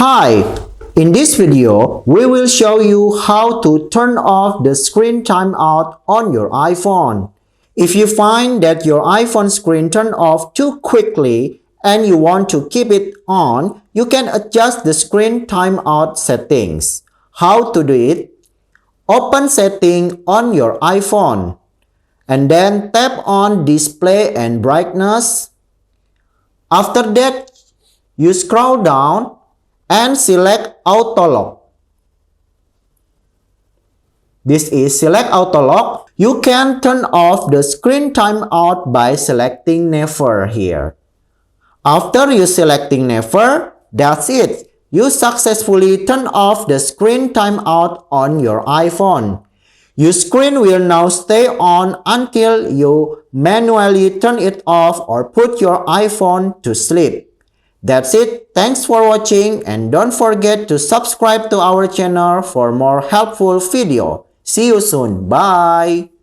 Hi! In this video, we will show you how to turn off the screen timeout on your iPhone. If you find that your iPhone screen turned off too quickly and you want to keep it on, you can adjust the screen timeout settings. How to do it? Open Setting on your iPhone and then tap on Display and Brightness. After that, you scroll down and select Auto Lock. This is Select Auto Lock. You can turn off the screen timeout by selecting Never here. After you selecting Never, that's it. You successfully turn off the screen timeout on your iPhone. Your screen will now stay on until you manually turn it off or put your iPhone to sleep. That's it. Thanks for watching and don't forget to subscribe to our channel for more helpful video. See you soon. Bye.